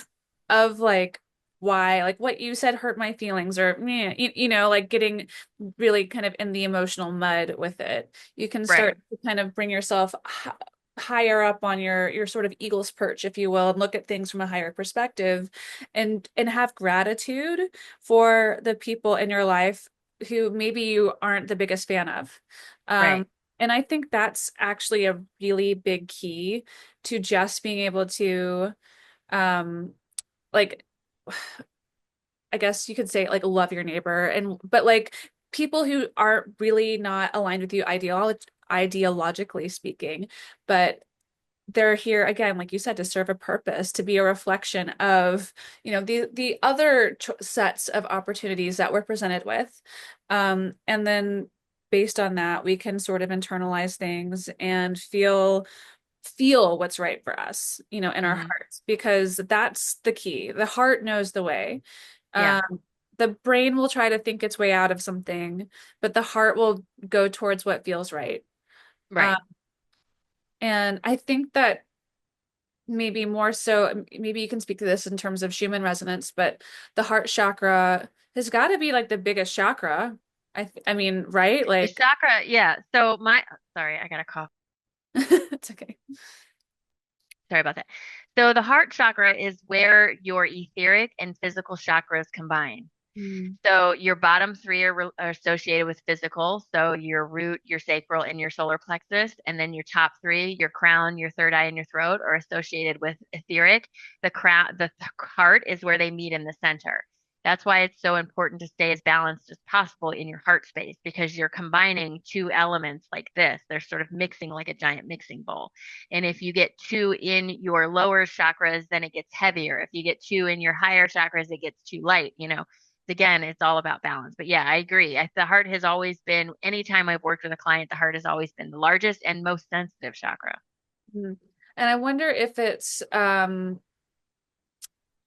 of like why like what you said hurt my feelings or meh, like getting really kind of in the emotional mud with it. You can Right. start to kind of bring yourself higher up on your sort of eagle's perch, if you will, and look at things from a higher perspective and have gratitude for the people in your life who maybe you aren't the biggest fan of. Right. Um, and I think that's actually a really big key to just being able to, like, I guess you could say like love your neighbor but like people who aren't really not aligned with you ideologically speaking, but they're here again, like you said, to serve a purpose, to be a reflection of, the other sets of opportunities that we're presented with. And then based on that, we can sort of internalize things and feel what's right for us, in our Hmm. hearts, because that's the key. The heart knows the way. Yeah. The brain will try to think its way out of something, but the heart will go towards what feels right. Um, Right. and I think that maybe more so, maybe you can speak to this in terms of Schumann resonance, but the heart chakra has got to be like the biggest chakra. I mean, right? The Like, chakra, yeah. So sorry, I got a cough. it's okay. Sorry about that. So the heart chakra is where your etheric and physical chakras combine. Mm. So your bottom three are associated with physical, so your root, your sacral, and your solar plexus, and then your top three, your crown, your third eye, and your throat, are associated with etheric. The heart is where they meet in the center. That's why it's so important to stay as balanced as possible in your heart space because you're combining two elements like this. They're sort of mixing like a giant mixing bowl. And if you get two in your lower chakras, then it gets heavier. If you get two in your higher chakras, it gets too light, again, it's all about balance. But yeah, I agree. The heart has always been, anytime I've worked with a client, the heart has always been the largest and most sensitive chakra. Mm. And I wonder if it's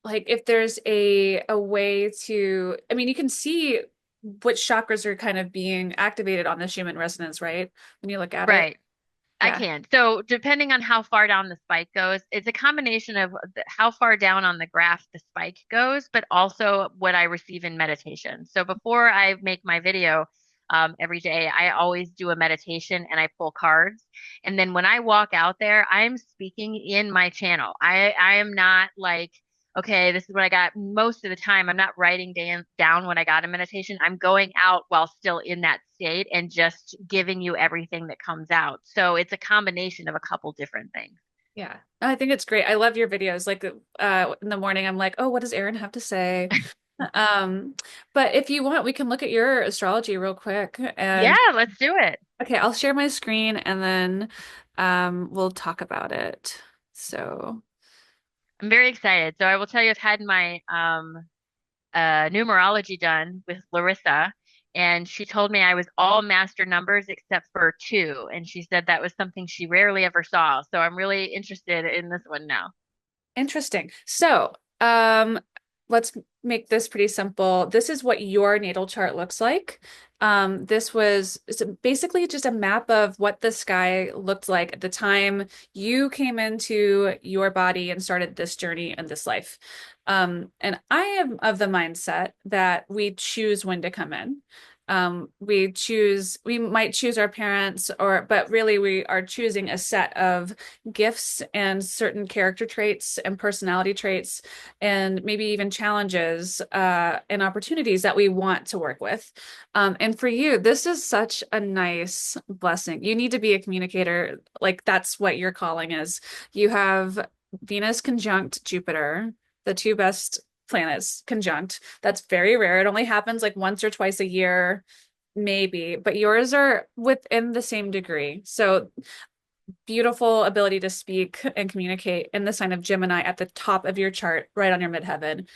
like if there's a way to, I mean, you can see which chakras are kind of being activated on the Schumann resonance, right? When you look at it. Right. I Yeah. can. So depending on how far down the spike goes, it's a combination of how far down on the graph the spike goes, but also what I receive in meditation. So before I make my video every day, I always do a meditation and I pull cards. And then when I walk out there, I'm speaking in my channel. I am not like, okay, this is what I got. Most of the time, I'm not writing down what I got in meditation. I'm going out while still in that state and just giving you everything that comes out. So it's a combination of a couple different things. Yeah. I think it's great. I love your videos. Like in the morning, I'm like, oh, what does Erin have to say? Um, but if you want, we can look at your astrology real quick. Yeah, And let's do it. okay, I'll share my screen and then we'll talk about it. So I'm very excited. So I will tell you, I've had my numerology done with Larissa, and she told me I was all master numbers except for two. And she said that was something she rarely ever saw. So I'm really interested in this one now. interesting. So, let's make this pretty simple. This is what your natal chart looks like. This was basically just a map of what the sky looked like at the time you came into your body and started this journey in this life. And I am of the mindset that we choose when to come in. We might choose our parents, but really we are choosing a set of gifts and certain character traits and personality traits and maybe even challenges and opportunities that we want to work with. And for you, this is such a nice blessing. You need to be a communicator. Like that's what your calling is. You have Venus conjunct Jupiter, the two best planets conjunct. That's very rare. It only happens like once or twice a year, maybe, but yours are within the same degree. So beautiful ability to speak and communicate in the sign of Gemini at the top of your chart, right on your midheaven.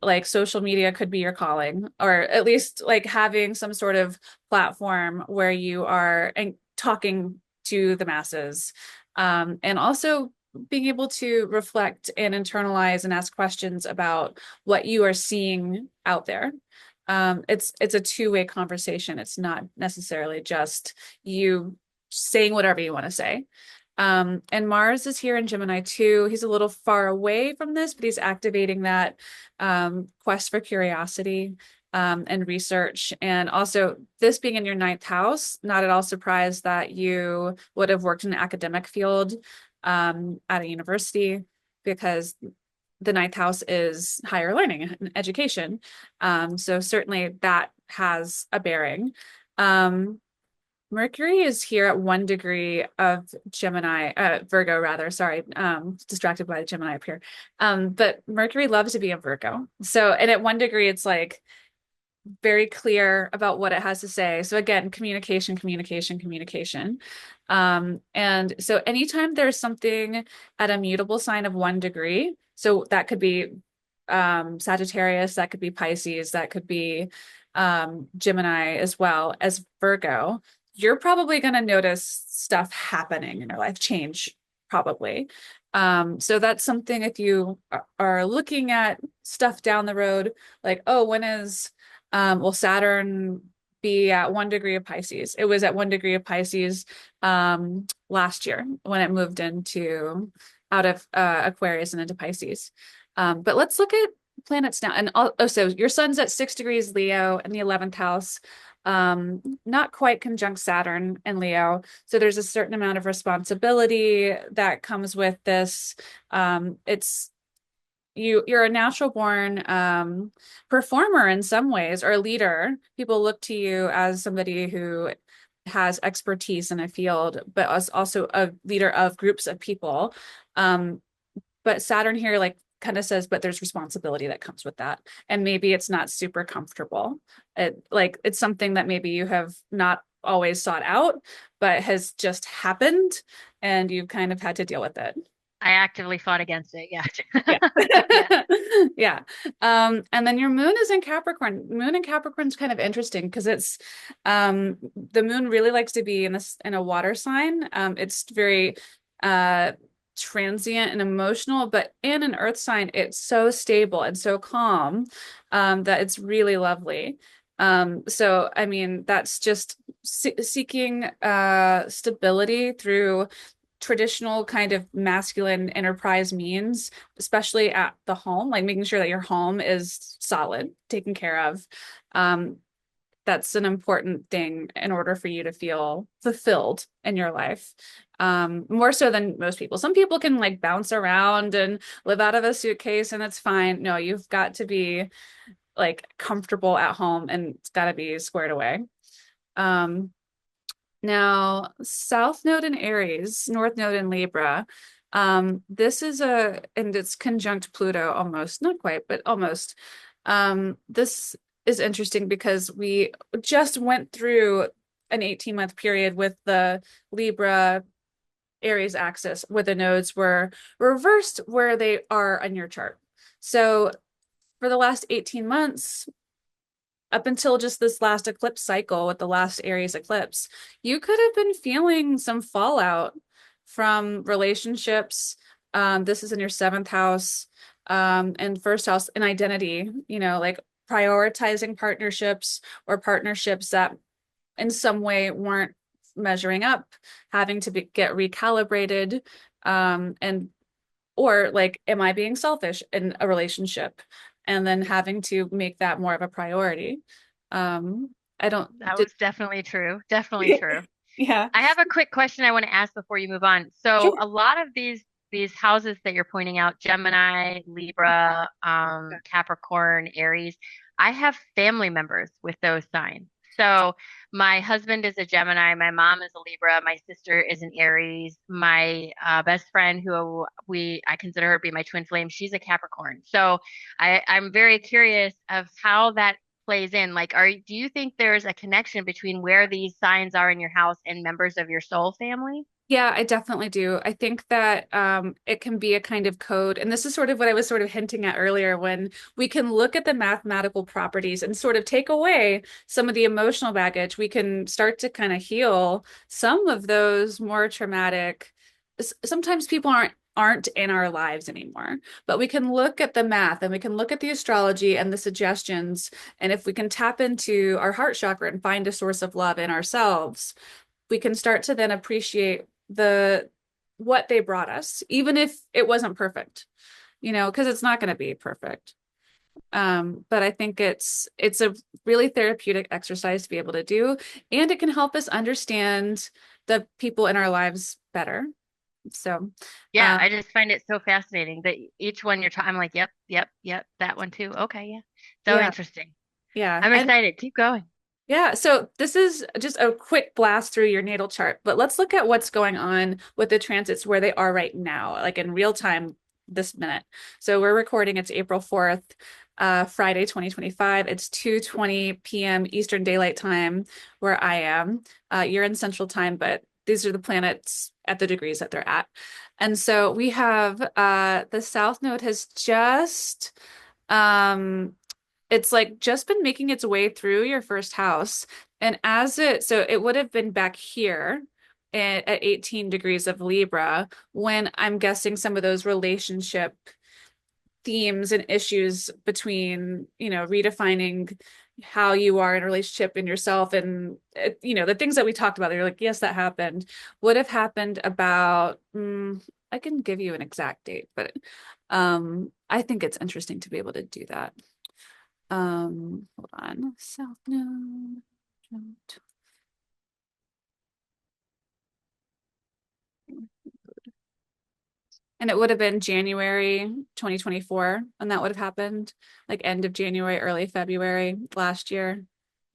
Like social media could be your calling, or at least like having some sort of platform where you are and talking to the masses. And also being able to reflect and internalize and ask questions about what you are seeing out there. It's a two-way conversation. It's not necessarily just you saying whatever you want to say. And Mars is here in Gemini too. He's a little far away from this, but he's activating that quest for curiosity and research. And also, this being in your ninth house, not at all surprised that you would have worked in the academic field at a university because the ninth house is higher learning and education. So certainly that has a bearing. Um, Mercury is here at 1 degree of Gemini, Virgo rather, sorry, distracted by the Gemini up here. But Mercury loves to be in Virgo. So, and at 1 degree, it's like very clear about what it has to say. So again, communication, communication, communication. And so anytime there's something at a mutable sign of 1 degree, so that could be Sagittarius, that could be Pisces, that could be Gemini as well as Virgo, you're probably going to notice stuff happening in your life, change probably. So that's something if you are looking at stuff down the road, like, oh, when is will Saturn be at 1 degree of Pisces? It was at 1 degree of Pisces last year when it moved into out of Aquarius and into Pisces. But let's look at planets now. And so your sun's at 6 degrees Leo in the 11th house, not quite conjunct Saturn and Leo. So there's a certain amount of responsibility that comes with this. It's you're a natural born performer in some ways or a leader. People look to you as somebody who has expertise in a field, but as also a leader of groups of people. But Saturn here like kind of says, but there's responsibility that comes with that. And maybe it's not super comfortable. It's something that maybe you have not always sought out, but has just happened and you've kind of had to deal with it. I actively fought against it. Yeah. Yeah. Yeah. Yeah. And then your moon is in Capricorn. Moon in Capricorn is kind of interesting because it's the moon really likes to be in this in a water sign. It's very transient and emotional, but in an earth sign, it's so stable and so calm that it's really lovely. So I mean, that's just seeking stability through traditional kind of masculine enterprise means, especially at the home, like making sure that your home is solid, taken care of. Um, that's an important thing in order for you to feel fulfilled in your life. More so than most people. Some people can like bounce around and live out of a suitcase and it's fine. No, you've got to be like comfortable at home and it's got to be squared away. Um, Now, South Node in Aries, North Node in Libra. This is and it's conjunct Pluto almost, not quite, but almost. This is interesting because we just went through an 18-month period with the Libra Aries axis where the nodes were reversed where they are on your chart. So for the last 18 months, up until just this last eclipse cycle with the last Aries eclipse, you could have been feeling some fallout from relationships. This is in your seventh house. and first house and identity, like prioritizing partnerships or partnerships that in some way weren't measuring up, having to get recalibrated, and or like, am I being selfish in a relationship? And then having to make that more of a priority. I don't That did was definitely true. Definitely true. yeah, I have a quick question I want to ask before you move on. So sure. a lot of these houses that you're pointing out, Gemini, Libra, Capricorn, Aries, I have family members with those signs. So my husband is a Gemini, my mom is a Libra, my sister is an Aries, my best friend who I consider her to be my twin flame, she's a Capricorn. So I'm very curious of how that plays in. Like, do you think there's a connection between where these signs are in your house and members of your soul family? Yeah, I definitely do. I think that it can be a kind of code. And this is sort of what I was sort of hinting at earlier when we can look at the mathematical properties and sort of take away some of the emotional baggage. We can start to kind of heal some of those more traumatic. Sometimes people aren't in our lives anymore, but we can look at the math and we can look at the astrology and the suggestions. And if we can tap into our heart chakra and find a source of love in ourselves, we can start to then appreciate the what they brought us, even if it wasn't perfect, because it's not going to be perfect. But I think it's a really therapeutic exercise to be able to do, and it can help us understand the people in our lives better. So, Yeah, um, I just find it so fascinating that each one you're talking, I'm like, yep, yep, yep, that one too. Okay, yeah. So yeah, interesting. yeah, I'm and excited. Keep going. yeah, so this is just a quick blast through your natal chart, but let's look at what's going on with the transits where they are right now, like in real time this minute. So we're recording, it's April 4th, Friday, 2025. It's 2:20 p.m. Eastern Daylight Time where I am. You're in Central Time, but these are the planets at the degrees that they're at. And so we have the South Node has just it's like just been making its way through your first house. And so it would have been back here at 18 degrees of Libra when I'm guessing some of those relationship themes and issues between, redefining how you are in a relationship in yourself and, the things that we talked about. You're like, yes, that happened. Would have happened about, I can give you an exact date, but I think it's interesting to be able to do that. Hold on. South Node. And it would have been January 2024, and that would have happened like end of January, early February last year.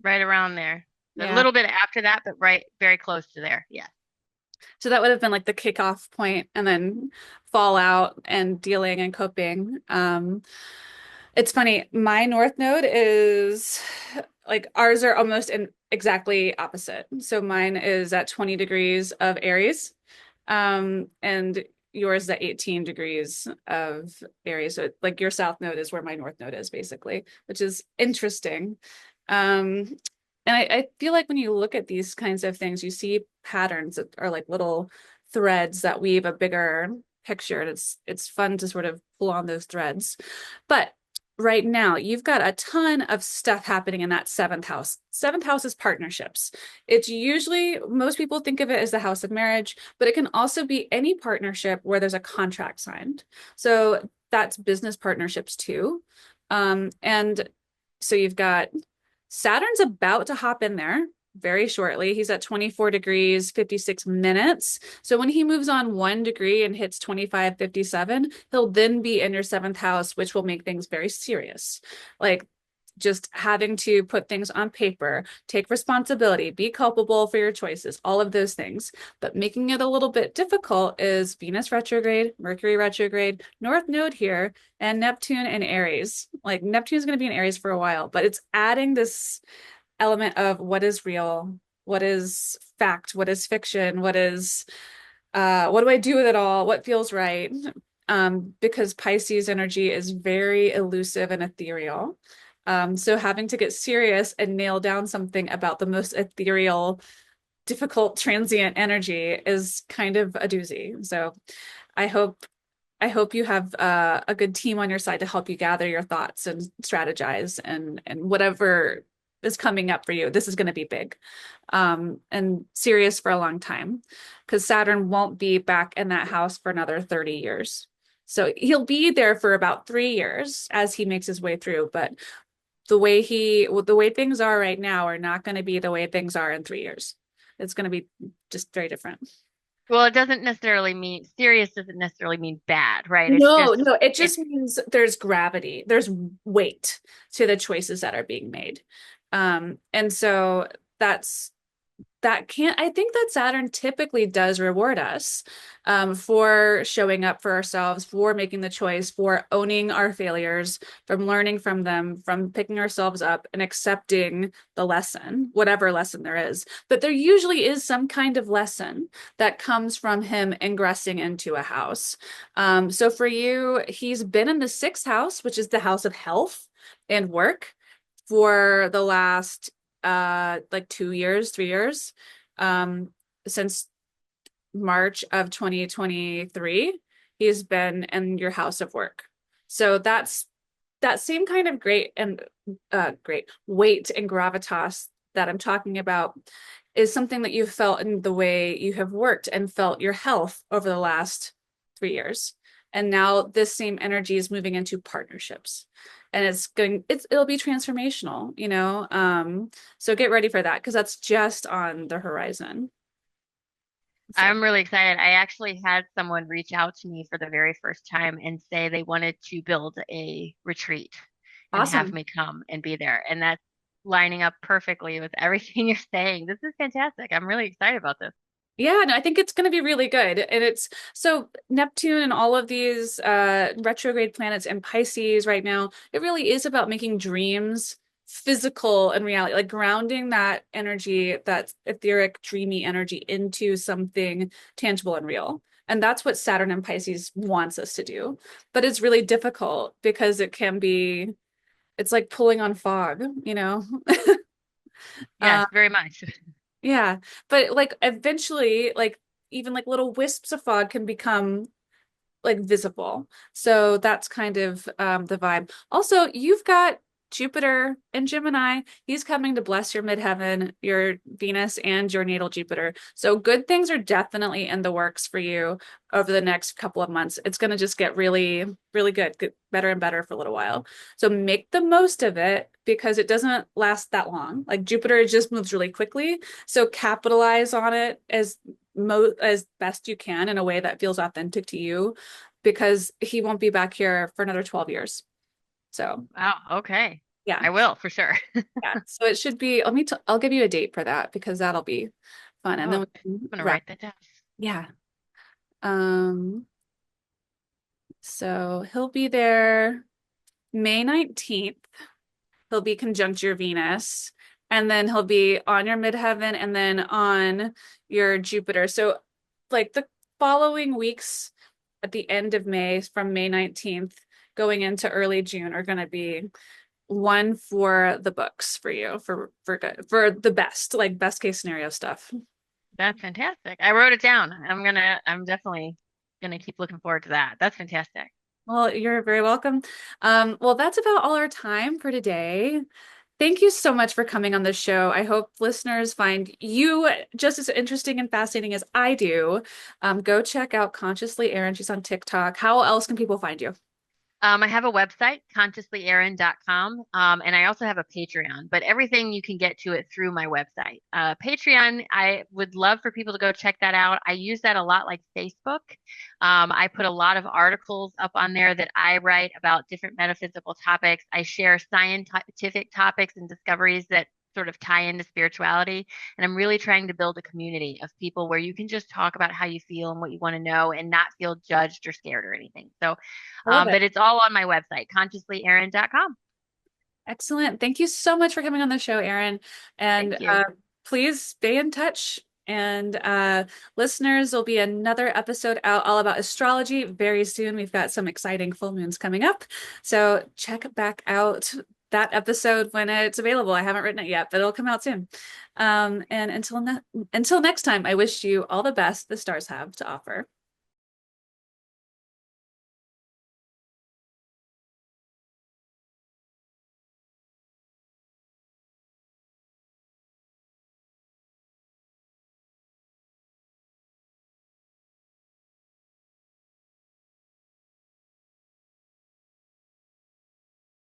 Right around there. A Yeah. little bit after that, but right, very close to there. Yeah. So that would have been like the kickoff point and then fallout and dealing and coping. It's funny, my North Node is like ours are almost exactly opposite. So mine is at 20 degrees of Aries, and yours is at 18 degrees of Aries. So like your South Node is where my North Node is basically, which is interesting. Um, and I feel like when you look at these kinds of things, you see patterns that are like little threads that weave a bigger picture, and it's fun to sort of pull on those threads. But right now, you've got a ton of stuff happening in that seventh house. Seventh house is partnerships. It's usually, most people think of it as the house of marriage, but it can also be any partnership where there's a contract signed. So that's business partnerships too. And so you've got Saturn's about to hop in there very shortly. He's at 24 degrees, 56 minutes. So when he moves on 1 degree and hits 25:57, he'll then be in your seventh house, which will make things very serious. Like just having to put things on paper, take responsibility, be culpable for your choices, all of those things. But making it a little bit difficult is Venus retrograde, Mercury retrograde, North Node here, and Neptune in Aries. Like Neptune's going to be in Aries for a while, but it's adding this element of what is real, what is fact, what is fiction, what do I do with it all, what feels right, because Pisces energy is very elusive and ethereal. So having to get serious and nail down something about the most ethereal, difficult, transient energy is kind of a doozy. So I hope I hope you have a good team on your side to help you gather your thoughts and strategize and whatever is coming up for you. This is going to be big, and serious for a long time because Saturn won't be back in that house for another 30 years. So he'll be there for about 3 years as he makes his way through, but the way things are right now are not going to be the way things are in 3 years. It's going to be just very different. Well, it doesn't necessarily mean serious doesn't necessarily mean bad, right? It's No, just no, it it's just means there's gravity, there's weight to the choices that are being made. And so that's that can't I think that Saturn typically does reward us for showing up for ourselves, for making the choice, for owning our failures, from learning from them, from picking ourselves up and accepting the lesson, whatever lesson there is. But there usually is some kind of lesson that comes from him ingressing into a house. So for you, he's been in the sixth house, which is the house of health and work for the last like 2 years, 3 years, um, since March of 2023. He's been in your house of work. So that's that same kind of great weight and gravitas that I'm talking about is something that you've felt in the way you have worked and felt your health over the last 3 years. And now this same energy is moving into partnerships. And it'll be transformational, you know. So get ready for that because that's just on the horizon. So I'm really excited. I actually had someone reach out to me for the very first time and say they wanted to build a retreat and have awesome. me come and be there. And that's lining up perfectly with everything you're saying. This is fantastic. I'm really excited about this. Yeah, no, I think it's going to be really good. And it's so Neptune and all of these retrograde planets in Pisces right now, it really is about making dreams physical and reality, like grounding that energy, that etheric, dreamy energy into something tangible and real. And that's what Saturn and Pisces wants us to do. But it's really difficult because it's like pulling on fog, you know? Yes, very much. Yeah, but like eventually, like even like little wisps of fog can become like visible. So that's kind of the vibe. Also, you've got Jupiter in Gemini. He's coming to bless your midheaven, your Venus, and your natal Jupiter. So good things are definitely in the works for you over the next couple of months. It's going to just get really, really good, better and better for a little while. So make the most of it because it doesn't last that long. Like Jupiter just moves really quickly. So capitalize on it as best you can in a way that feels authentic to you because he won't be back here for another 12 years. So, Wow. Okay. yeah. I will for sure. Yeah. So it should be, I'll give you a date for that because that'll be fun. And Oh, then okay. we can I'm gonna wrap. write that down. Yeah. Um, so he'll be there May 19th. He'll be conjunct your Venus, and then he'll be on your midheaven and then on your Jupiter. So like the following weeks at the end of May, from May 19th going into early June, are going to be one for the books for you for good for the best, like best case scenario stuff. That's fantastic. I wrote it down. I'm definitely gonna keep looking forward to that. That's fantastic. Well, you're very welcome. Well, that's about all our time for today. Thank you so much for coming on the show. I hope listeners find you just as interesting and fascinating as I do. Go check out Consciously Erin. She's on TikTok. How else can people find you? I have a website, consciouslyerin.com, and I also have a Patreon, but everything you can get to it through my website. Patreon, I would love for people to go check that out. I use that a lot like Facebook. I put a lot of articles up on there that I write about different metaphysical topics. I share scientific topics and discoveries that sort of tie into spirituality. And I'm really trying to build a community of people where you can just talk about how you feel and what you want to know and not feel judged or scared or anything. So I love it. but it's all on my website, consciouslyaaron.com. Excellent. Thank you so much for coming on the show, Erin. And Thank you. please stay in touch. And listeners, there'll be another episode out all about astrology very soon. We've got some exciting full moons coming up. So check back out that episode when it's available. I haven't written it yet, but it'll come out soon. And until next time, I wish you all the best the stars have to offer.